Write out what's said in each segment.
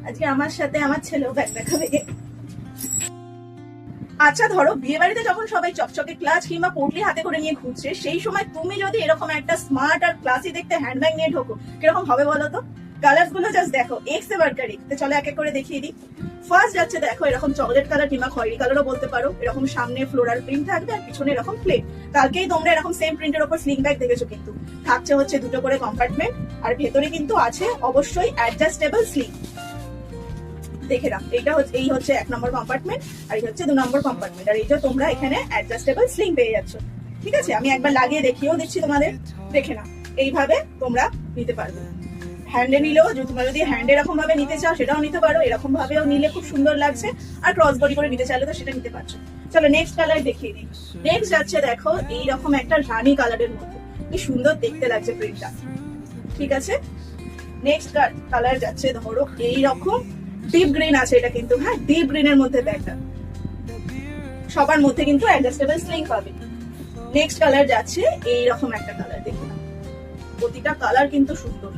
আজকে আমার সাথে আমার ছেলেও ব্যাগ দেখাবে। আচ্ছা ধরো বিয়ে বাড়িতে যখন সবাই চকচকে ক্লাচ কিংবা পোটলি হাতে করে নিয়ে ঘুরছে, সেই সময় তুমি যদি এরকম একটা স্মার্ট আর ক্লাসি দেখতে হ্যান্ডব্যাগ নিয়ে ঢোকো, কিরকম হবে বলো তো? কালার গুলো জাস্ট দেখো, এক সে বাড়কার এক। তো চলো এক এক করে দেখিয়ে দিই। ফার্স্ট যাচ্ছে দেখো এরকম চকলেট কালার কিংবা খয়েরি কালারও বলতে পারো। এরকম সামনে ফ্লোরাল প্রিন্ট থাকবে আর পিছনে এরকম প্লেন। কালকেই তোমরা এরকম সেম প্রিন্টের উপর স্লিং ব্যাগ দেখেছো, কিন্তু থাকছে হচ্ছে দুটো করে কম্পার্টমেন্ট আর ভেতরে কিন্তু আছে অবশ্যই অ্যাডজাস্টেবল স্লিং। দেখে নাও, এই হচ্ছে 1 নম্বর কম্পার্টমেন্ট আর এই হচ্ছে 2 নম্বর কম্পার্টমেন্ট। আর এই যে তোমরা এখানে অ্যাডজাস্টেবল স্লিং পেয়ে যাচ্ছ। ঠিক আছে, আমি একবার লাগিয়ে দেখিয়েও দিচ্ছি তোমাদের, দেখে নাও। এইভাবে তোমরা নিতে পারবে। হ্যান্ডে নিলেও তোমরা যদি হ্যান্ডে এরকম ভাবে নিতে চাও সেটাও নিতে পারো, এরকম ভাবেও নিলে খুব সুন্দর লাগছে। আর ক্রস বডি করে নিতে চাইলে তো সেটা নিতে পারছো। চলো নেক্সট কালার দেখিয়ে দিই। নেক্সট যাচ্ছে দেখো এইরকম একটা রানী কালারের মধ্যে, কি সুন্দর দেখতে লাগছে প্রিন্টটা। ঠিক আছে, নেক্সট কালার যাচ্ছে ধরো এইরকম ডিপ গ্রিন আছে, এটা কিন্তু হ্যাঁ ডিপ গ্রিনের মধ্যে ব্যাগটা। সবার মধ্যে কিন্তু অ্যাডজাস্টেবল স্লিং পাবে। নেক্সট কালার যাচ্ছে এইরকম একটা কালার, দেখে নাও প্রতিটা কালার কিন্তু সুন্দর।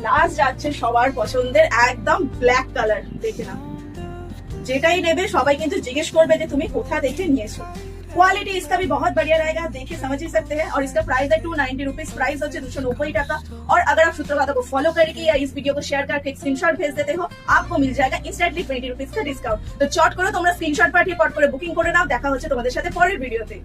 লাস্ট যাচ্ছে সবার পছন্দের একদম ব্ল্যাক কালার, দেখে নাও। যেটাই নেবে সবাই কিন্তু জিজ্ঞেস করবে যে তুমি কোথা দেখে নিয়েছো। क्वालिटी इसका भी बहुत बढ़िया रहेगा, देखिए समझ ही सकते हैं। और इसका प्राइस है 290 रुपीज, प्राइस होचे 290 টাকা। और अगर आप सूत्रवादा को फॉलो करके या इस वीडियो को शेयर करके एक स्क्रीनशॉट भेज देते हो, आपको मिल जाएगा इंस्टेंटली 20 रुपीज का डिस्काउंट। तो चट करो তোমরা স্ক্রিনশট পাঠিয়ে পট করে বুকিং করে নাও। দেখা হচ্ছে তোমাদের সাথে পরের ভিডিওতে।